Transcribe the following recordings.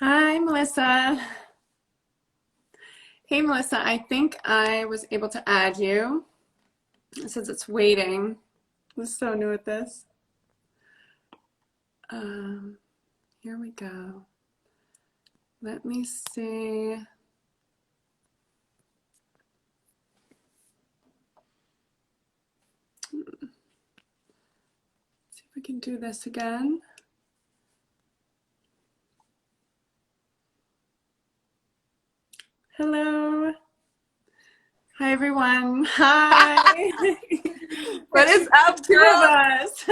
Hi, Melissa. Hey, Melissa, I think I was able to add you. It says it's waiting. I'm so new at this. Um, Here we go. Let me see. See if we can do this again. Hello. Hi, everyone. Hi. What is up, Two of girl? us.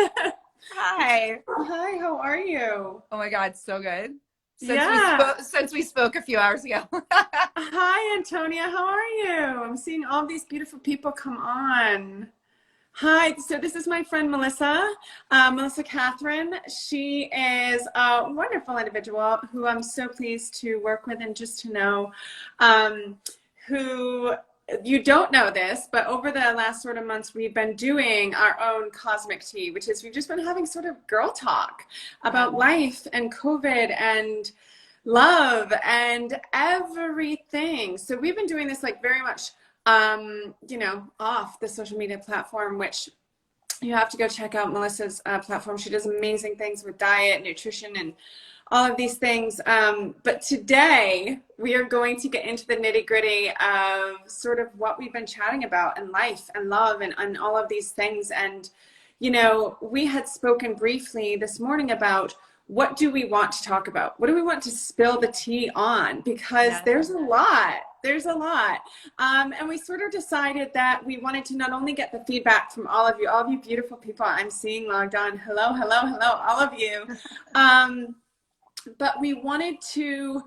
Hi. Hi, how are you? Oh my God, so good. Since we Yeah. spoke since we spoke a few hours ago. Hi, Antonia. How are you? I'm seeing all these beautiful people come on. Hi, so this is my friend Melissa, Melissa Catherine. She is a wonderful individual who I'm so pleased to work with and just to know, um, who you don't know this, but over the last sort of months, we've been doing our own cosmic tea, which is we've just been having sort of girl talk Yeah. about life and COVID and love and everything. So we've been doing this like very much off the social media platform, which you have to go check out Melissa's platform. She does amazing things with diet, nutrition, and all of these things. But today we are going to get into the nitty gritty of sort of what we've been chatting about in life and love and all of these things. And, we had spoken briefly this morning about what do we want to talk about? What do we want to spill the tea on? Because Yeah. there's a lot. There's a lot. And we sort of decided that we wanted to not only get the feedback from all of you beautiful people I'm seeing logged on. Hello, hello, hello, all of you. But we wanted to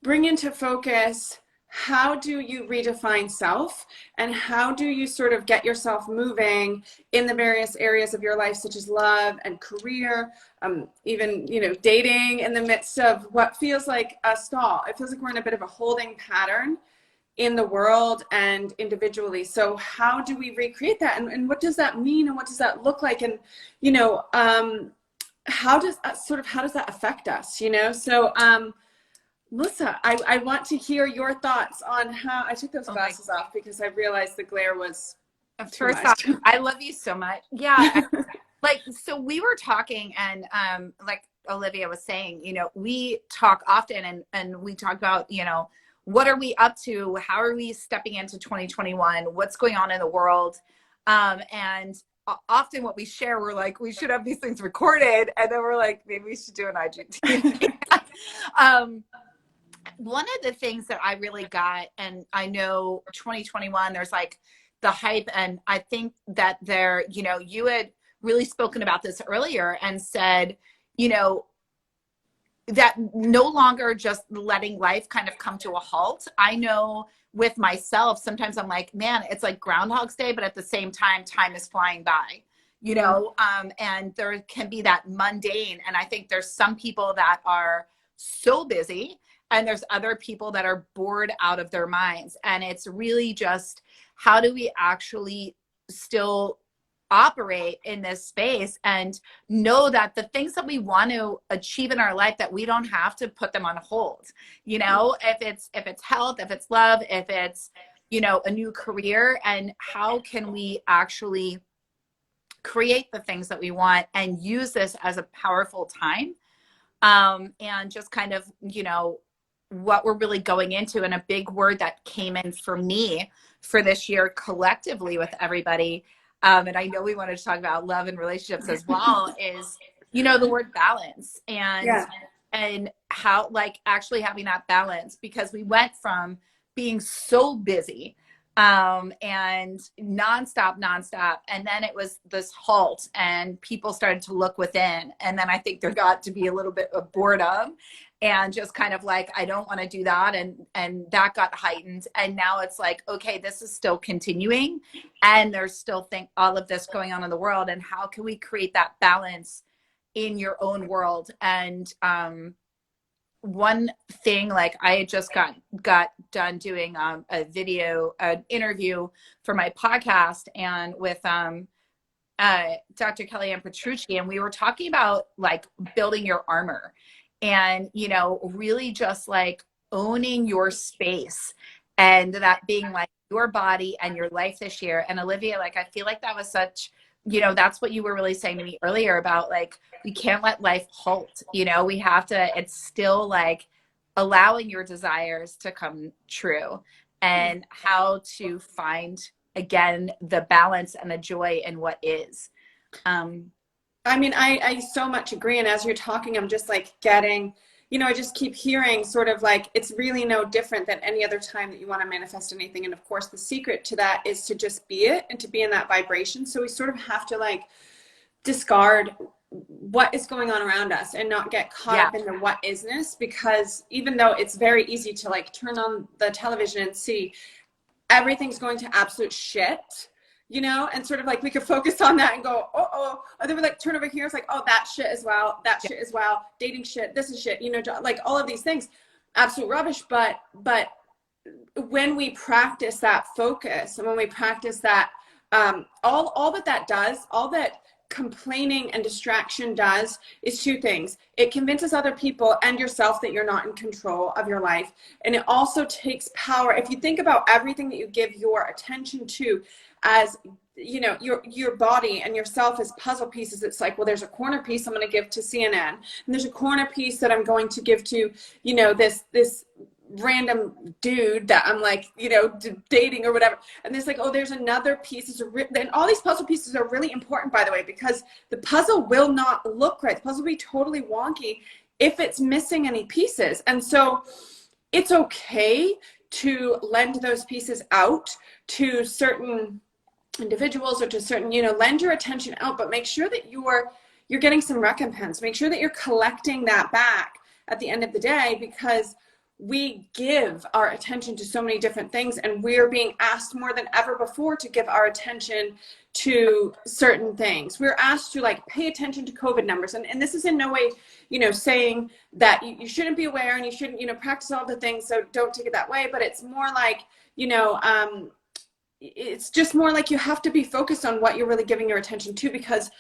bring into focus, how do you redefine self and how do you sort of get yourself moving in the various areas of your life, such as love and career, even dating in the midst of what feels like a stall. It feels like we're in a bit of a holding pattern in the world and individually. So how do we recreate that, and what does that mean, and what does that look like, and how does that affect us? So Melissa, I want to hear your thoughts on how I took those Oh my glasses off because I realized the glare was too First off, much. I love you so much. Yeah. So we were talking and like Olivia was saying, we talk often and we talk about, what are we up to? How are we stepping into 2021? What's going on in the world? And often what we share, we're like, we should have these things recorded. And then we're like, maybe we should do an IGTV. um, One of the things that I really got, and I know 2021, there's like the hype, and I think that you had really spoken about this earlier and said, you know, that no longer just letting life kind of come to a halt. I know with myself, sometimes I'm like, man, it's like Groundhog's Day, but at the same time is flying by, and there can be that mundane. And I think there's some people that are so busy and there's other people that are bored out of their minds. And it's really just, how do we actually still operate in this space and know that the things that we want to achieve in our life, that we don't have to put them on hold, if it's health, if it's love, if it's a new career, and how can we actually create the things that we want and use this as a powerful time, and just kind of what we're really going into. And a big word that came in for me for this year collectively with everybody, and I know we wanted to talk about love and relationships as well, is the word balance, and Yeah. how, like, actually having that balance, because we went from being so busy, and nonstop, and then it was this halt and people started to look within, and then I think there got to be a little bit of boredom and just kind of like, I don't want to do that, and that got heightened, and now it's like, okay, this is still continuing and there's still all of this going on in the world, and how can we create that balance in your own world? And one thing, like, I had just got done doing an interview for my podcast, and with Dr. Kellyanne Petrucci, and we were talking about like building your armor. and, you know, really just like owning your space and that being like your body and your life this year. And Olivia, like, I feel like that was such, you know, that's what you were really saying to me earlier about like, we can't let life halt, you know, we have to, it's still like allowing your desires to come true and how to find again the balance and the joy in what is. I mean, I so much agree. And as you're talking, I'm just like getting, you know, I just keep hearing sort of like it's really no different than any other time that you want to manifest anything. And of course, the secret to that is to just be it and to be in that vibration. So we sort of have to like discard what is going on around us and not get caught Yeah. up in the what isness, because even though it's very easy to like turn on the television and see everything's going to absolute shit, you know, and sort of like we could focus on that and go, oh, or then we like turn over here, it's like, oh, that shit as well, that shit as well, dating shit, this is shit, you know, like all of these things, absolute rubbish. But when we practice that focus and when we practice that, all that does, all that complaining and distraction does is two things. It convinces other people and yourself that you're not in control of your life. And it also takes power. If you think about everything that you give your attention to as, you know, your body and yourself as puzzle pieces, it's like, well, there's a corner piece I'm going to give to CNN, and there's a corner piece that I'm going to give to, you know, this random dude that I'm like, you know, dating or whatever. And there's like, oh, there's another piece. And all these puzzle pieces are really important, by the way, because the puzzle will not look right. The puzzle will be totally wonky if it's missing any pieces. And so it's okay to lend those pieces out to certain individuals or to certain, you know, lend your attention out, but make sure that you're getting some recompense. Make sure that you're collecting that back at the end of the day, because we give our attention to so many different things, and we're being asked more than ever before to give our attention to certain things. We're asked to like pay attention to COVID numbers. And this is in no way, you know, saying that you shouldn't be aware and you shouldn't, you know, practice all the things. So don't take it that way. But it's more like, you know, it's just more like you have to be focused on what you're really giving your attention to, because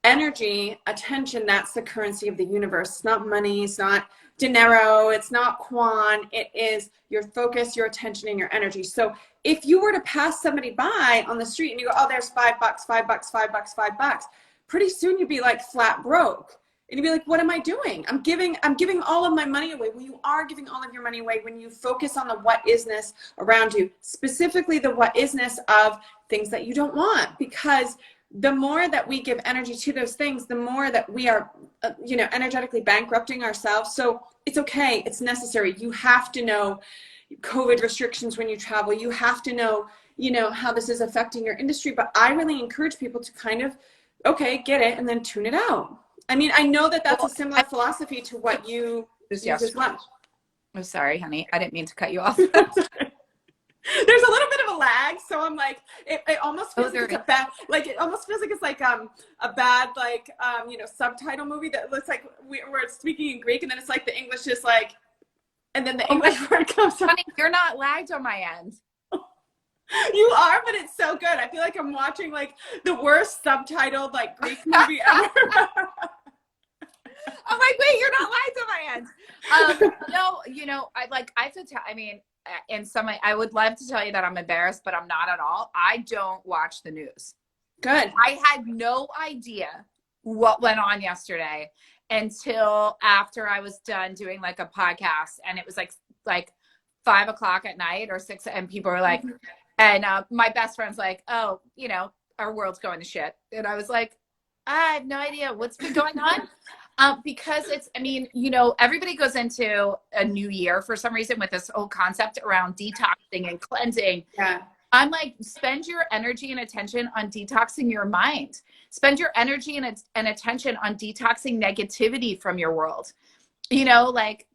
energy, attention, that's the currency of the universe. It's not money, it's not dinero, it's not quan, it is your focus, your attention, and your energy. So if you were to pass somebody by on the street and you go, oh, there's $5, $5, $5, $5, pretty soon you'd be like flat broke. And you'd be like, what am I doing? I'm giving all of my money away. Well, you are giving all of your money away when you focus on the what isness around you, specifically the what isness of things that you don't want. Because the more that we give energy to those things, the more that we are, you know, energetically bankrupting ourselves. So it's okay. It's necessary. You have to know COVID restrictions when you travel. You have to know, you know, how this is affecting your industry. But I really encourage people to kind of, okay, get it, and then tune it out. I mean, I know that that's a similar philosophy to what you use as well. I'm sorry, honey. I didn't mean to cut you off. There's a little bit of a lag, so I'm like, it almost feels like it's a bad, like it almost feels like it's like a bad like you know, subtitle movie that looks like where it's speaking in Greek and then it's like the English is like, and then the English word comes up. Honey, you're not lagged on my end. You are, but it's so good. I feel like I'm watching like the worst subtitled like Greek movie ever. I'm like, wait, you're not lagged on my end. No, you know, I have to tell, I mean, in some way, I would love to tell you that I'm embarrassed, but I'm not at all. I don't watch the news. Good. I had no idea what went on yesterday until after I was done doing like a podcast, and it was like 5 o'clock at night or 6, and people were like, and my best friend's like, oh, you know, our world's going to shit. And I was like, I have no idea what's been going on. Because it's, I mean, you know, everybody goes into a new year for some reason with this whole concept around detoxing and cleansing. Yeah. I'm like, spend your energy and attention on detoxing your mind. Spend your energy and attention on detoxing negativity from your world. You know, like,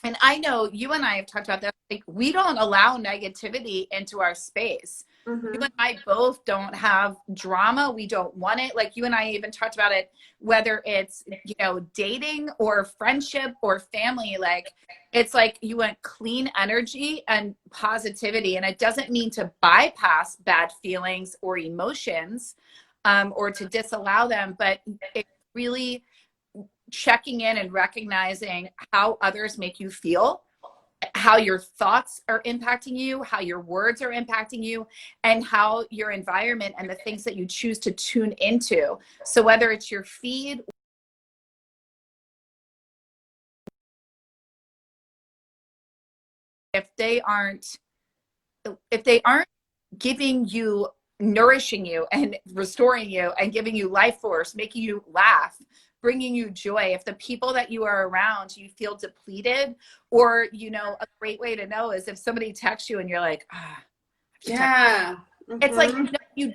and I know you and I have talked about this. Like, we don't allow negativity into our space. Mm-hmm. You and I both don't have drama. We don't want it. Like, you and I even talked about it, whether it's, you know, dating or friendship or family. Like, it's like you want clean energy and positivity. And it doesn't mean to bypass bad feelings or emotions or to disallow them, but it really, checking in and recognizing how others make you feel, how your thoughts are impacting you, how your words are impacting you, and how your environment and the things that you choose to tune into. So whether it's your feed, if they aren't if they aren't giving you, nourishing you and restoring you and giving you life force, making you laugh, bringing you joy, if the people that you are around, you feel depleted, or, you know, a great way to know is if somebody texts you and you're like, ah, I have to text. Yeah. It's like, Mm-hmm. no, you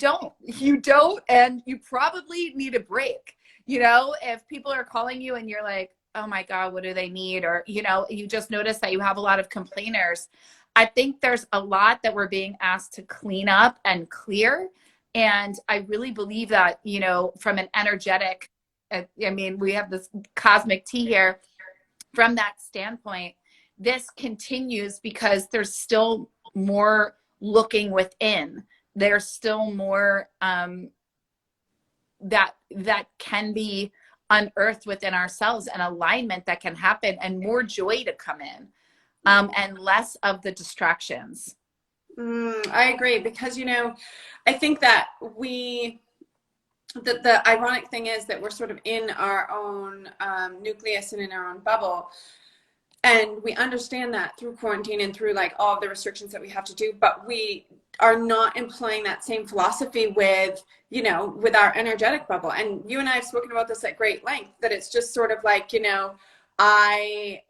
don't, and you probably need a break. You know, if people are calling you and you're like, oh my God, what do they need? Or, you know, you just notice that you have a lot of complainers. I think there's a lot that we're being asked to clean up and clear. And I really believe that, you know, from an energetic, I mean, we have this cosmic tea here. From that standpoint, this continues because there's still more looking within. There's still more that can be unearthed within ourselves, and alignment that can happen, and more joy to come in, and less of the distractions. I agree, because, you know, I think that the ironic thing is that we're sort of in our own nucleus and in our own bubble. And we understand that through quarantine and through like all of the restrictions that we have to do, but we are not employing that same philosophy with, you know, with our energetic bubble. And you and I have spoken about this at great length, that it's just sort of like, you know, I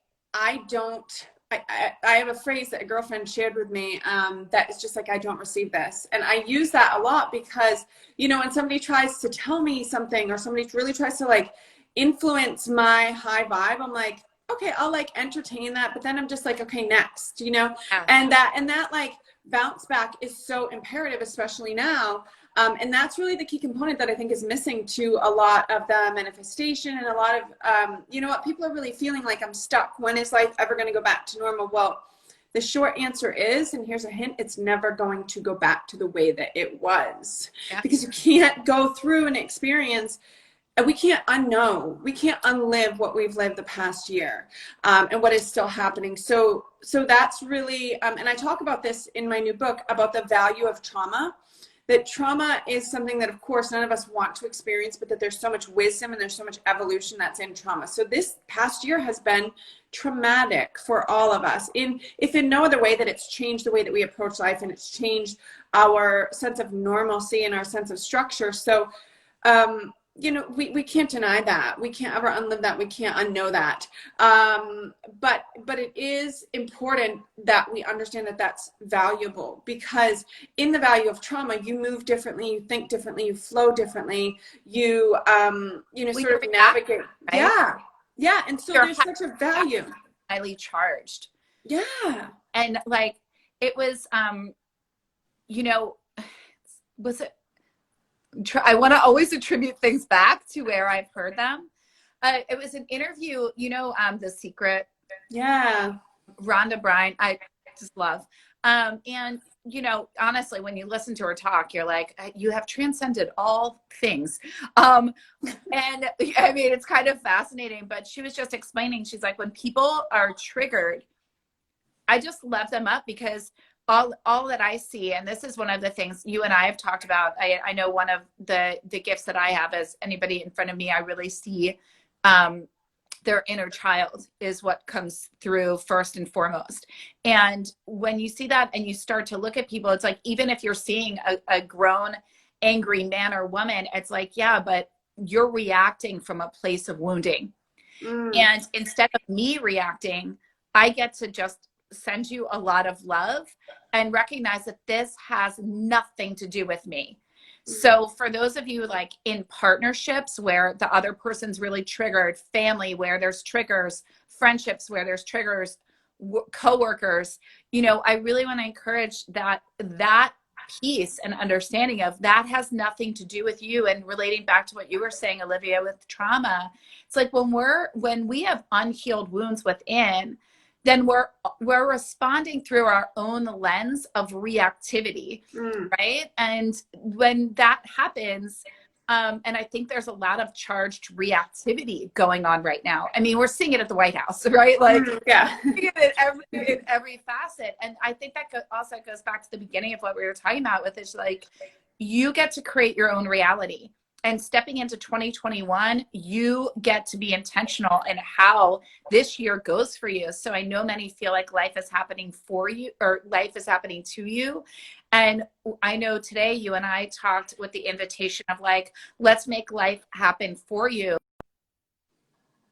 don't, I have a phrase that a girlfriend shared with me that is just like, I don't receive this. And I use that a lot because, you know, when somebody tries to tell me something, or somebody really tries to like influence my high vibe, I'm like, okay, I'll like entertain that, but then I'm just like, okay, next, you know. Yeah. And that like bounce back is so imperative, especially now. And that's really the key component that I think is missing to a lot of the manifestation, and a lot of, you know what, people are really feeling like, I'm stuck. When is life ever going to go back to normal? Well, the short answer is, and here's a hint, it's never going to go back to the way that it was. Yeah. Because you can't go through an experience, and we can't unlive what we've lived the past year, and what is still happening. So that's really, and I talk about this in my new book about the value of trauma. That trauma is something that, of course, none of us want to experience, but that there's so much wisdom and there's so much evolution that's in trauma. So this past year has been traumatic for all of us, if in no other way, that it's changed the way that we approach life, and it's changed our sense of normalcy and our sense of structure. So you know, we can't deny that. We can't ever unlive that. We can't unknow that. But it is important that we understand that that's valuable, because in the value of trauma, you move differently, you think differently, you flow differently, you you know, sort of navigate. Right? Yeah. And so there's such a value. Highly charged. Yeah. And like, it was, you know, was it, I want to always attribute things back to where I've heard them. It was an interview, you know, The Secret. Yeah. Rhonda Byrne, I just love. And, you know, honestly, when you listen to her talk, you're like, you have transcended all things. And I mean, it's kind of fascinating, but she was just explaining, she's like, when people are triggered, I just love them up, because all that I see, and this is one of the things you and I have talked about. I know one of the gifts that I have is, anybody in front of me, I really see their inner child is what comes through first and foremost. And when you see that and you start to look at people, it's like, even if you're seeing a grown, angry man or woman, it's like, yeah, but you're reacting from a place of wounding. And instead of me reacting, I get to just send you a lot of love and recognize that this has nothing to do with me. So for those of you like in partnerships where the other person's really triggered, family where there's triggers, friendships where there's triggers, coworkers, you know, I really want to encourage that piece and understanding of that has nothing to do with you. And relating back to what you were saying, Olivia, with trauma, it's like when we have unhealed wounds within, then we're responding through our own lens of reactivity, right? And when that happens, And I think there's a lot of charged reactivity going on right now. I mean, we're seeing it at the White House, right? Like, yeah. in every facet. And I think that also goes back to the beginning of what we were talking about with is like, you get to create your own reality. And stepping into 2021, you get to be intentional in how this year goes for you. So I know many feel like life is happening for you or life is happening to you. And I know today you and I talked with the invitation of like, let's make life happen for you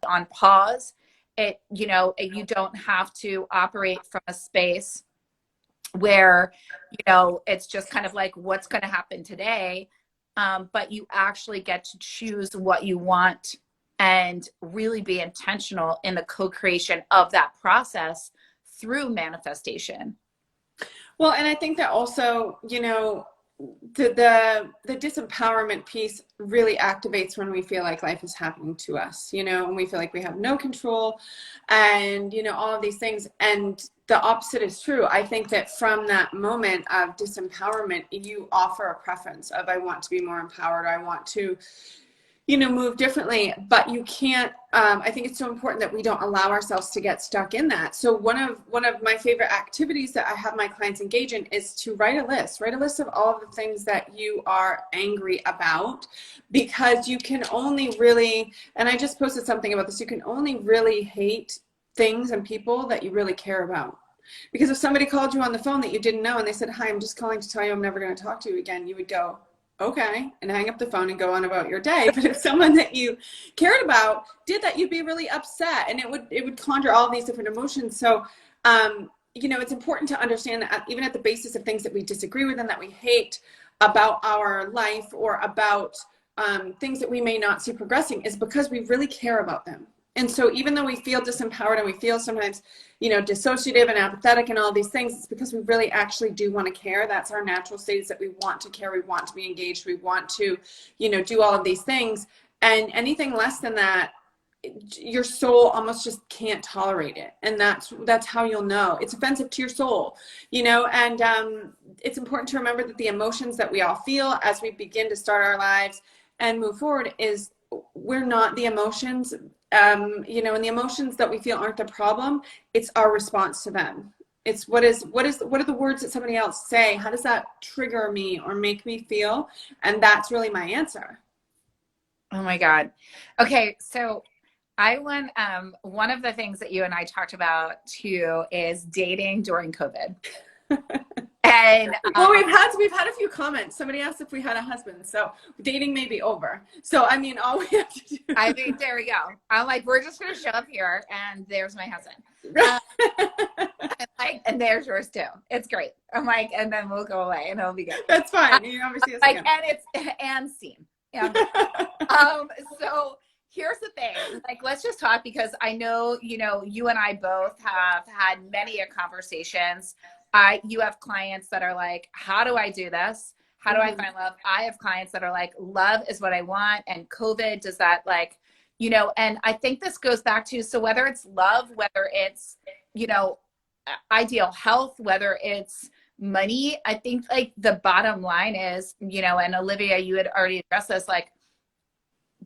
on pause. You don't have to operate from a space where, it's just kind of like what's going to happen today. But you actually get to choose what you want and really be intentional in the co-creation of that process through manifestation. Well, and I think that also, the disempowerment piece really activates when we feel like life is happening to us, and we feel like we have no control and, all of these things. And the opposite is true. I think that from that moment of disempowerment, you offer a preference of, I want to be more empowered. I want to, move differently, but you can't, I think it's so important that we don't allow ourselves to get stuck in that. So one of my favorite activities that I have my clients engage in is to write a list of all of the things that you are angry about, because you can only really, and I just posted something about this, you can only really hate things and people that you really care about. Because if somebody called you on the phone that you didn't know and they said, hi, I'm just calling to tell you I'm never going to talk to you again, you would go, okay, and hang up the phone and go on about your day. But if someone that you cared about did that, you'd be really upset, and it would conjure all these different emotions. So, it's important to understand that even at the basis of things that we disagree with and that we hate about our life or about things that we may not see progressing is because we really care about them. And so even though we feel disempowered and we feel sometimes, dissociative and apathetic and all these things, it's because we really actually do want to care. That's our natural state, is that we want to care. We want to be engaged. We want to, do all of these things. And anything less than that, your soul almost just can't tolerate it. And that's how you'll know it's offensive to your soul, and it's important to remember that the emotions that we all feel as we begin to start our lives and move forward is we're not the emotions. And the emotions that we feel aren't the problem. It's our response to them. It's what are the words that somebody else say? How does that trigger me or make me feel? And that's really my answer. Oh my God. Okay. So I want, one of the things that you and I talked about too is dating during COVID. And well, we've had a few comments. Somebody asked if we had a husband, so dating may be over. So I mean, all we have to do. I think there we go. I'm like, we're just gonna show up here, and there's my husband. And there's yours too. It's great. I'm like, and then we'll go away, and it'll be good. That's fine. You obviously like, and seen. Yeah. So here's the thing. Like, let's just talk, because I know you and I both have had many conversations. You have clients that are like, how do I do this? How do I find love? I have clients that are like, love is what I want. And COVID, does that and I think this goes back to, so whether it's love, whether it's, ideal health, whether it's money, I think like the bottom line is, and Olivia, you had already addressed this, like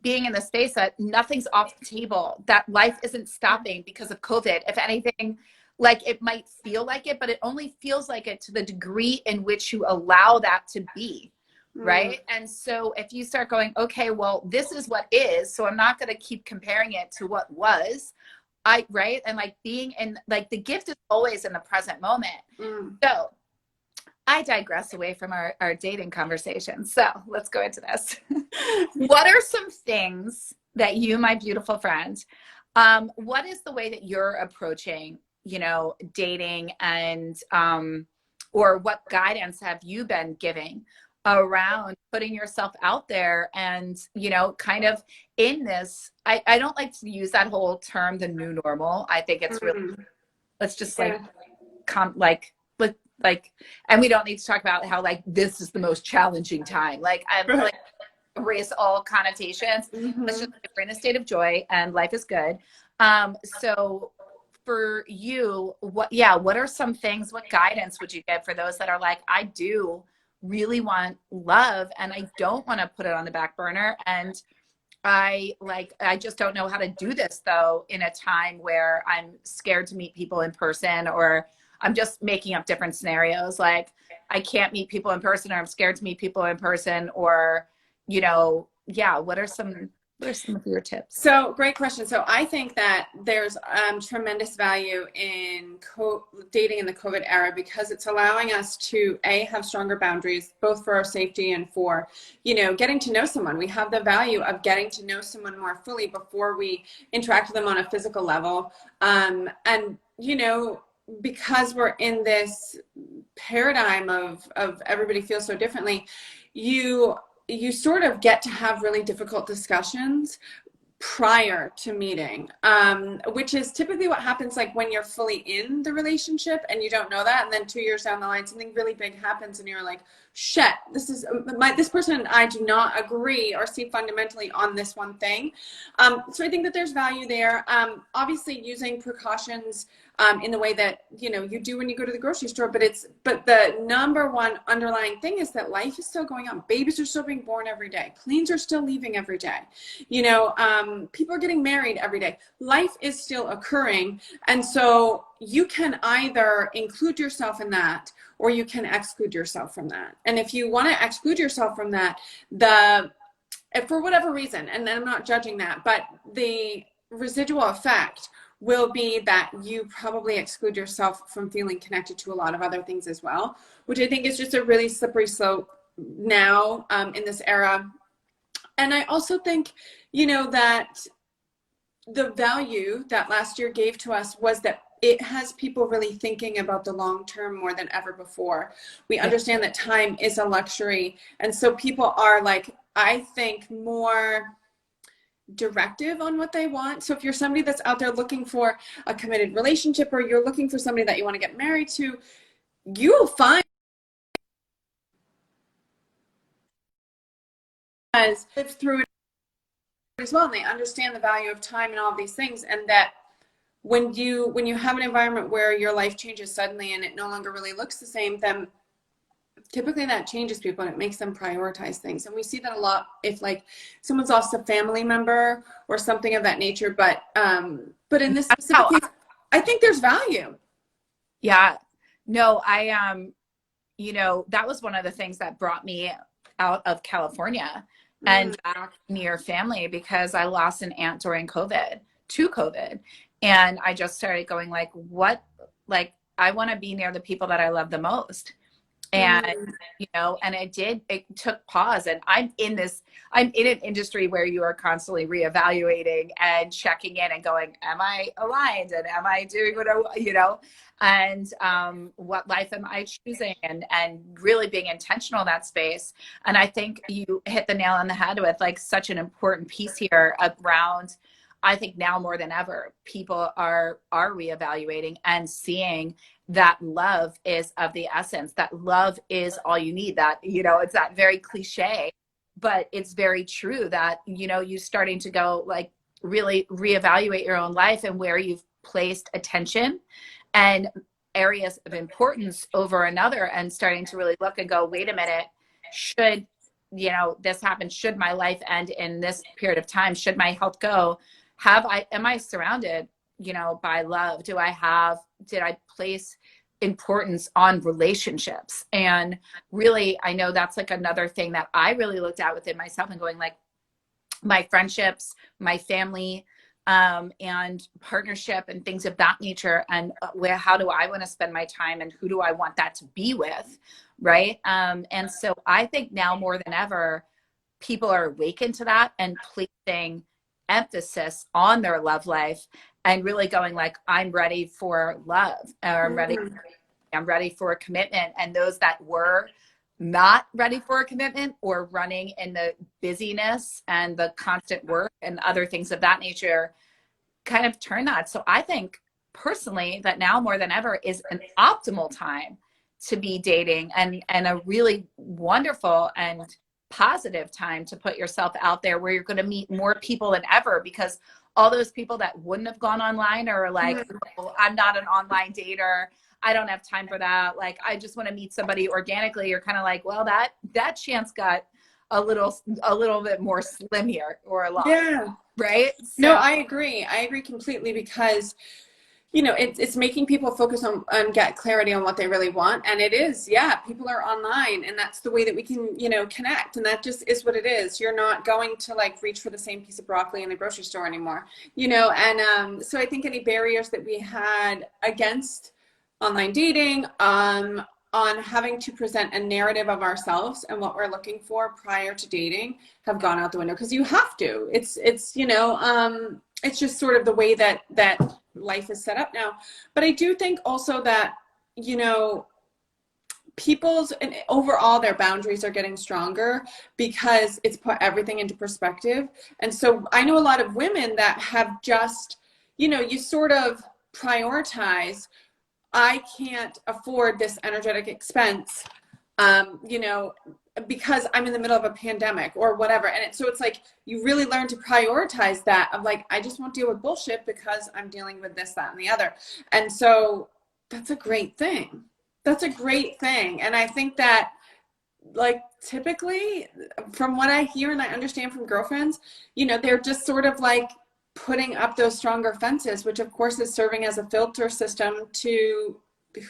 being in the space that nothing's off the table, that life isn't stopping because of COVID. If anything, like it might feel like it, but it only feels like it to the degree in which you allow that to be, right? And so if you start going, okay, well, this is what is, so I'm not going to keep comparing it to what was, right? And like being in, like the gift is always in the present moment. So I digress away from our dating conversation. So let's go into this. What are some things that you, my beautiful friend, what is the way that you're approaching dating, and or what guidance have you been giving around putting yourself out there and kind of in this, I don't like to use that whole term, the new normal. I think it's really, let's just and we don't need to talk about how like this is the most challenging time, like I'm like erase all connotations. Let's just we're in a state of joy and life is good. So for you, what are some things, what guidance would you give for those that are like, I do really want love and I don't want to put it on the back burner. And I just don't know how to do this though in a time where I'm scared to meet people in person, or I'm just making up different scenarios. Like I can't meet people in person, or I'm scared to meet people in person, or, yeah, what are some of your tips? So great question. So I think that there's tremendous value in dating in the COVID era, because it's allowing us to have stronger boundaries, both for our safety and for, getting to know someone. We have the value of getting to know someone more fully before we interact with them on a physical level. And, because we're in this paradigm of everybody feels so differently, you sort of get to have really difficult discussions prior to meeting, which is typically what happens like when you're fully in the relationship and you don't know that, and then 2 years down the line something really big happens and you're like, shit, this person and I do not agree or see fundamentally on this one thing. So I think that there's value there. Obviously using precautions in the way that you do when you go to the grocery store, but the number one underlying thing is that life is still going on. Babies are still being born every day. Planes are still leaving every day. People are getting married every day. Life is still occurring, and so you can either include yourself in that or you can exclude yourself from that. And if you want to exclude yourself from that, for whatever reason, and I'm not judging that, but the residual effect will be that you probably exclude yourself from feeling connected to a lot of other things as well, which I think is just a really slippery slope now in this era. And I also think, that the value that last year gave to us was that it has people really thinking about the long term more than ever before. We understand that time is a luxury. And so people are like, I think, more directive on what they want. So if you're somebody that's out there looking for a committed relationship, or you're looking for somebody that you want to get married to, you will find as live through it as well, and they understand the value of time and all of these things, and that when you have an environment where your life changes suddenly and it no longer really looks the same, then typically that changes people and it makes them prioritize things. And we see that a lot if like someone's lost a family member or something of that nature. But in this specific case, I think there's value. Yeah. No, that was one of the things that brought me out of California and back near family, because I lost an aunt during COVID. And I just started going like, I want to be near the people that I love the most. And, and it took pause. And I'm in an industry where you are constantly reevaluating and checking in and going, am I aligned? And am I doing what life am I choosing? And really being intentional in that space. And I think you hit the nail on the head with like such an important piece here around, I think now more than ever, people are reevaluating and seeing that love is of the essence, that love is all you need, that, it's that very cliche, but it's very true that, you starting to go like really reevaluate your own life and where you've placed attention and areas of importance over another, and starting to really look and go, wait a minute, should, this happen? Should my life end in this period of time? Should my health go? Am I surrounded, by love? Did I place importance on relationships? And really, I know that's like another thing that I really looked at within myself and going like, my friendships, my family, and partnership and things of that nature. And how do I want to spend my time, and who do I want that to be with? Right. And so I think now more than ever, people are awakened to that and placing emphasis on their love life and really going like, I'm ready for love, or I'm ready for a commitment. And those that were not ready for a commitment or running in the busyness and the constant work and other things of that nature kind of turn that. So I think personally that now more than ever is an optimal time to be dating, and a really wonderful and positive time to put yourself out there where you're going to meet more people than ever, because all those people that wouldn't have gone online or like, oh, I'm not an online dater, I don't have time for that, like I just want to meet somebody organically, you're kind of like, well, that chance got a little bit more slim here, or a lot. Yeah. Right. No, So I agree. I agree completely because, you know, it's making people focus on get clarity on what they really want. And it is, yeah, people are online and that's the way that we can, you know, connect. And that just is what it is. You're not going to like reach for the same piece of broccoli in the grocery store anymore, you know? And so I think any barriers that we had against online dating, on having to present a narrative of ourselves and what we're looking for prior to dating have gone out the window, because you have to. It's you know, it's just sort of the way that life is set up now. But I do think also that, you know, people's and overall their boundaries are getting stronger because it's put everything into perspective. And so I know a lot of women that have just, you know, you sort of prioritize, I can't afford this energetic expense, you know, because I'm in the middle of a pandemic or whatever. And so it's like, you really learn to prioritize that of like, I just won't deal with bullshit because I'm dealing with this, that, and the other. And so that's a great thing. That's a great thing. And I think that, like, typically from what I hear and I understand from girlfriends, you know, they're just sort of like putting up those stronger fences, which of course is serving as a filter system to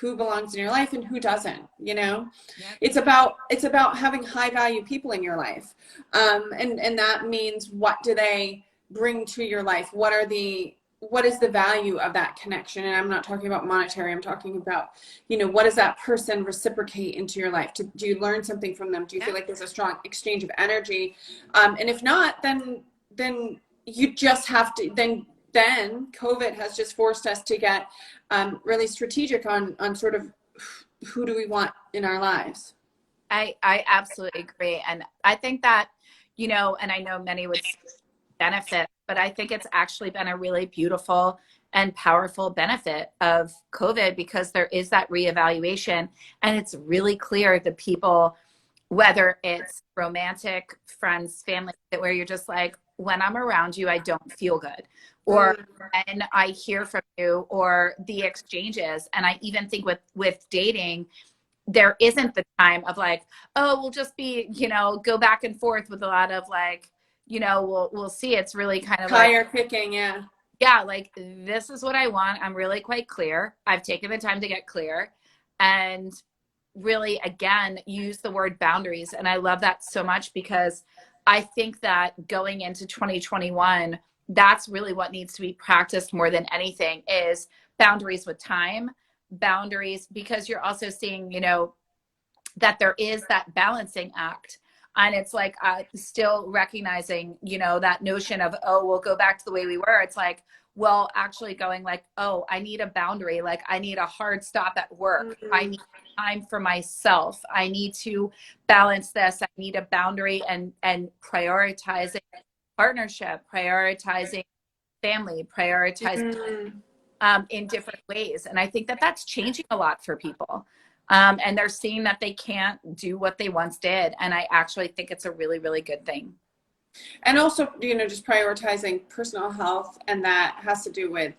who belongs in your life and who doesn't, you know. yeah. It's about having high value people in your life, and that means, what do they bring to your life? What is the value of that connection? And I'm not talking about monetary, I'm talking about, you know, what does that person reciprocate into your life? Do you learn something from them? Do you feel like there's a strong exchange of energy? And if not, then you just have to, then COVID has just forced us to get really strategic on sort of who do we want in our lives. I absolutely agree. And I think that, you know, and I know many would benefit, but I think it's actually been a really beautiful and powerful benefit of COVID, because there is that reevaluation and it's really clear the people, whether it's romantic, friends, family, where you're just like, when I'm around you, I don't feel good. Or when I hear from you, or the exchanges. And I even think with dating, there isn't the time of like, oh, we'll just be, you know, go back and forth with a lot of like, you know, we'll see. It's really kind of Tire like, kicking, yeah. yeah, like this is what I want. I'm really quite clear. I've taken the time to get clear. And really, again, use the word boundaries. And I love that so much, because I think that going into 2021, that's really what needs to be practiced more than anything, is boundaries with time, boundaries, because you're also seeing, you know, that there is that balancing act. And it's like still recognizing, you know, that notion of, oh, we'll go back to the way we were. It's like, well, actually going like, oh, I need a boundary. Like I need a hard stop at work. I need time for myself. I need to balance this. I need a boundary, and prioritizing partnership, prioritizing family, prioritizing in different ways. And I think that that's changing a lot for people. And they're seeing that they can't do what they once did. And I actually think it's a really, really good thing. And also, you know, just prioritizing personal health, and that has to do with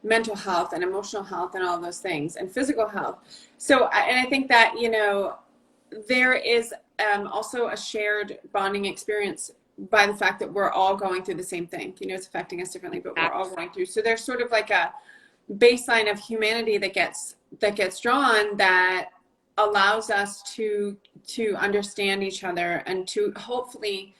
mental health and emotional health and all those things, and physical health. So, and I think that, you know, there is also a shared bonding experience by the fact that we're all going through the same thing. You know, it's affecting us differently, but we're all going through. So there's sort of like a baseline of humanity that gets drawn, that allows us to understand each other and to hopefully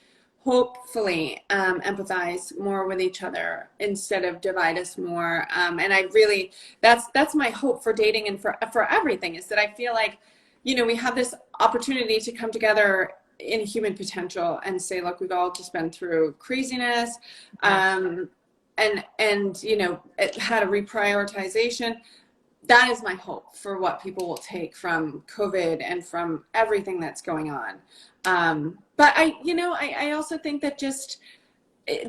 empathize more with each other instead of divide us more. And I really, that's my hope for dating and for everything, is that I feel like, you know, we have this opportunity to come together in human potential and say, look, we've all just been through craziness, and you know, it had a reprioritization. That is my hope for what people will take from COVID and from everything that's going on. But I also think that just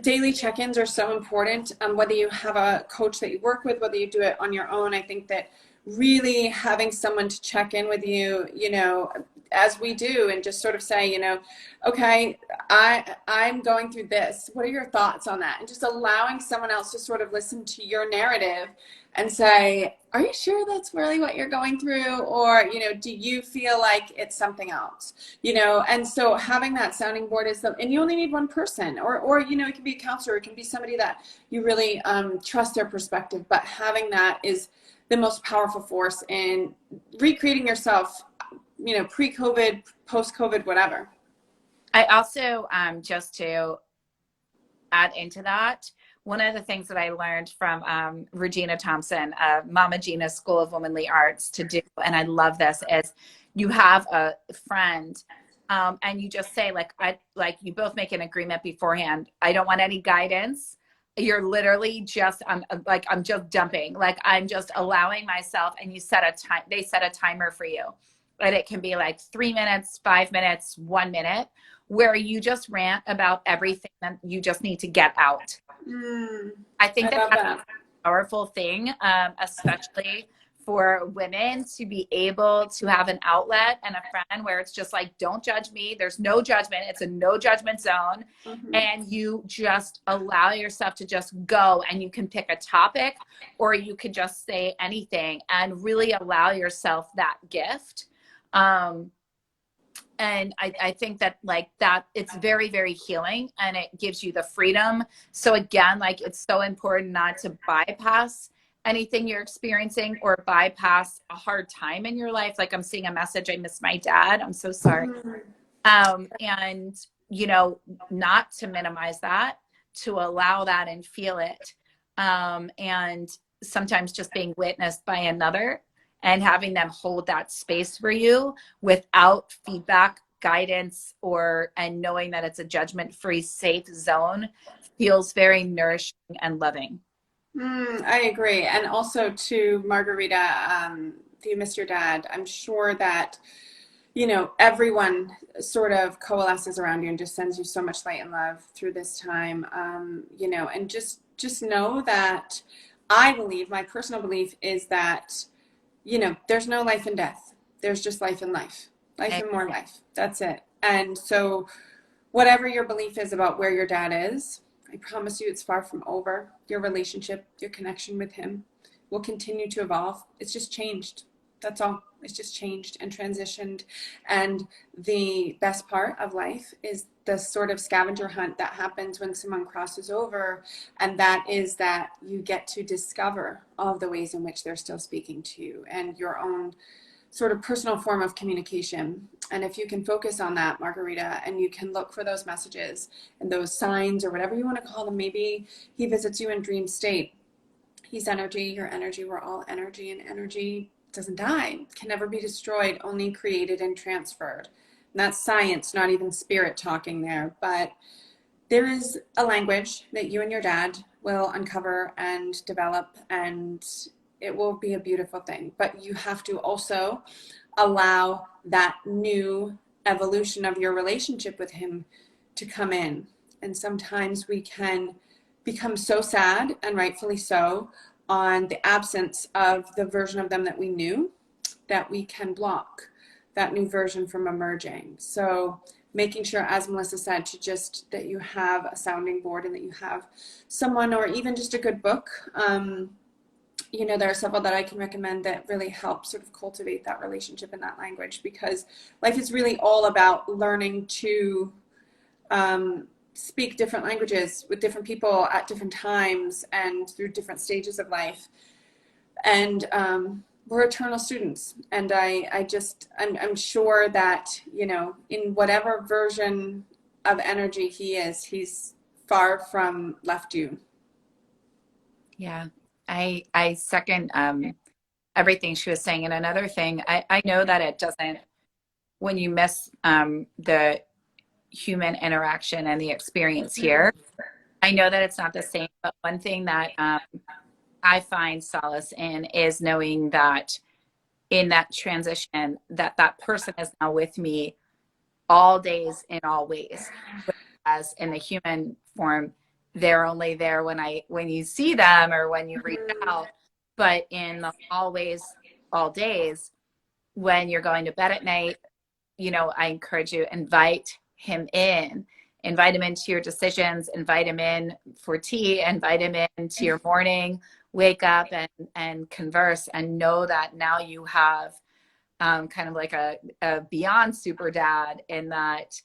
daily check-ins are so important. Whether you have a coach that you work with, whether you do it on your own, I think that really having someone to check in with you, you know, as we do, and just sort of say, okay, I'm going through this. What are your thoughts on that? And just allowing someone else to sort of listen to your narrative and say, are you sure that's really what you're going through? Or, do you feel like it's something else? And so having that sounding board and you only need one person, or it can be a counselor, it can be somebody that you really trust their perspective, but having that is the most powerful force in recreating yourself, pre-COVID, post-COVID, whatever. I also, just to add into that, one of the things that I learned from Regina Thompson, Mama Gina's School of Womanly Arts, to do, and I love this, is you have a friend and you just say, like you both make an agreement beforehand. I don't want any guidance. You're literally just, I'm just dumping, like I'm just allowing myself, and you set a time, they set a timer for you. And it can be like 3 minutes, 5 minutes, 1 minute, where you just rant about everything that you just need to get out. I think that's a powerful thing, especially for women, to be able to have an outlet and a friend where it's just like, don't judge me. There's no judgment. It's a no judgment zone. And you just allow yourself to just go, and you can pick a topic, or you could just say anything and really allow yourself that gift. And I think that it's very, very healing, and it gives you the freedom. So again, it's so important not to bypass anything you're experiencing or bypass a hard time in your life. Like, I'm seeing a message, I miss my dad, I'm so sorry. And not to minimize that, to allow that and feel it. And sometimes just being witnessed by another and having them hold that space for you without feedback, guidance, and knowing that it's a judgment-free, safe zone feels very nourishing and loving. I agree. And also to Margarita, if you miss your dad, I'm sure that, everyone sort of coalesces around you and just sends you so much light and love through this time, and just know that I believe, my personal belief is that, there's no life and death. There's just life and life and more life. That's it. And so whatever your belief is about where your dad is, I promise you it's far from over. Your relationship, your connection with him will continue to evolve. It's just changed. That's all. It's just changed and transitioned. And the best part of life is the sort of scavenger hunt that happens when someone crosses over. And that is that you get to discover all of the ways in which they're still speaking to you and your own sort of personal form of communication. And if you can focus on that, Margarita, and you can look for those messages and those signs, or whatever you want to call them, maybe he visits you in dream state. He's energy, you're energy, we're all energy, and energy doesn't die, can never be destroyed, only created and transferred. And that's science, not even spirit talking there. But there is a language that you and your dad will uncover and develop, and it will be a beautiful thing. But you have to also allow that new evolution of your relationship with him to come in. And sometimes we can become so sad, and rightfully so, on the absence of the version of them that we knew, that we can block that new version from emerging. So making sure, as Melissa said, that you have a sounding board, and that you have someone, or even just a good book. There are several that I can recommend that really help sort of cultivate that relationship in that language, because life is really all about learning to speak different languages with different people at different times and through different stages of life. And we're eternal students. And I'm sure that, in whatever version of energy he is, he's far from left you. Yeah. I second everything she was saying. And another thing, I know that it doesn't, when you miss the human interaction and the experience here, I know that it's not the same. But one thing that I find solace in is knowing that in that transition, that person is now with me all days in all ways. As in the human form, they're only there when you see them or when you reach out. But in the always, all days, when you're going to bed at night, you know, I encourage you, invite him into your decisions, invite him in for tea, invite him into your morning, wake up and converse, and know that now you have kind of like a beyond super dad, in that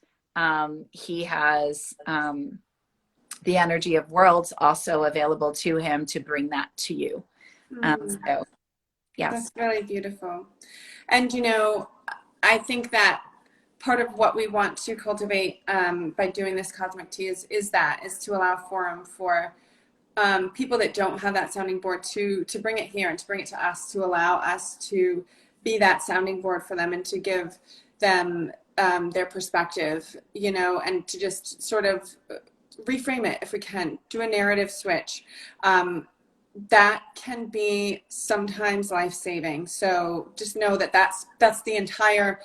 he has the energy of worlds also available to him to bring that to you. So yes. That's really beautiful. And, you know, I think that part of what we want to cultivate by doing this cosmic tea is to allow forum for people that don't have that sounding board to bring it here and to bring it to us, to allow us to be that sounding board for them and to give them their perspective, you know, and to just sort of reframe it if we can, do a narrative switch. That can be sometimes life-saving. So just know that that's the entire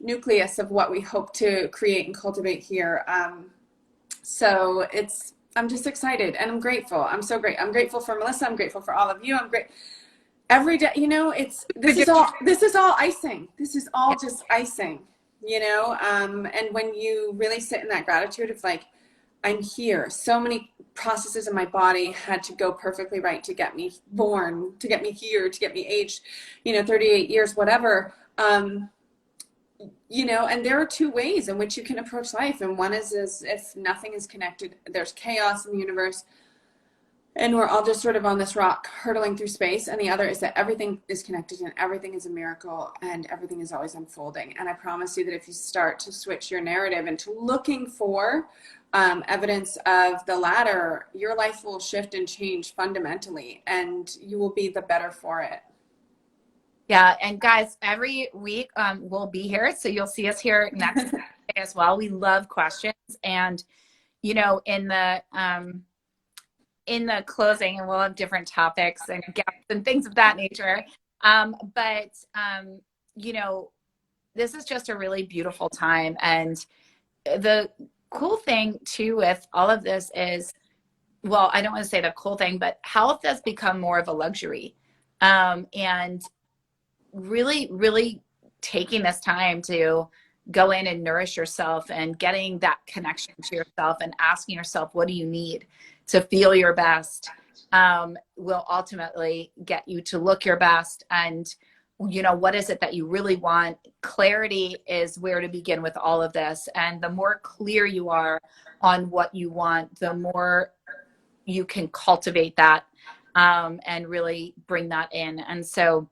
nucleus of what we hope to create and cultivate here. So I'm just excited and I'm grateful. I'm so great. I'm grateful for Melissa. I'm grateful for all of you. I'm great. Every day, you know, this is all icing. This is all just icing, you know? And when you really sit in that gratitude of like, I'm here. So many processes in my body had to go perfectly right to get me born, to get me here, to get me aged, you know, 38 years, whatever. You know, and there are two ways in which you can approach life. And one is if nothing is connected, there's chaos in the universe and we're all just sort of on this rock hurtling through space. And the other is that everything is connected and everything is a miracle and everything is always unfolding. And I promise you that if you start to switch your narrative into looking for evidence of the latter, your life will shift and change fundamentally and you will be the better for it. Yeah. And guys, every week we'll be here. So you'll see us here next Thursday as well. We love questions. And, you know, in the closing, and we'll have different topics and guests and things of that nature. But you know, this is just a really beautiful time. And the cool thing too with all of this is, well, I don't want to say the cool thing, but health has become more of a luxury. And really, really taking this time to go in and nourish yourself and getting that connection to yourself and asking yourself, what do you need to feel your best, will ultimately get you to look your best. And, you know, what is it that you really want? Clarity is where to begin with all of this. And the more clear you are on what you want, the more you can cultivate that and really bring that in. And so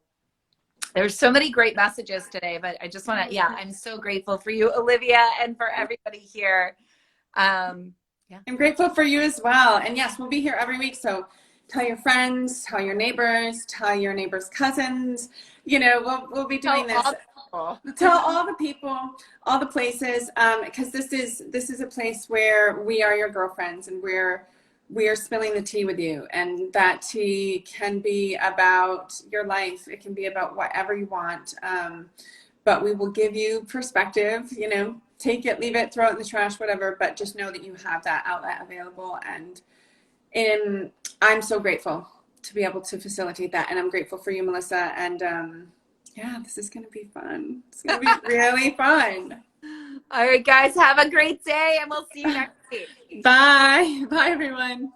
there's so many great messages today, but I just want to, I'm so grateful for you, Olivia, and for everybody here. I'm grateful for you as well. And yes, we'll be here every week. So tell your friends, tell your neighbors, tell your neighbors' cousins, you know, we'll be doing this. Tell all the people, all the places, because this is a place where we are your girlfriends and we are spilling the tea with you, and that tea can be about your life. It can be about whatever you want, but we will give you perspective, you know, take it, leave it, throw it in the trash, whatever, but just know that you have that outlet available. And I'm so grateful to be able to facilitate that. And I'm grateful for you, Melissa. And this is going to be fun. It's going to be really fun. All right, guys, have a great day and we'll see you next week. Bye. Bye, everyone.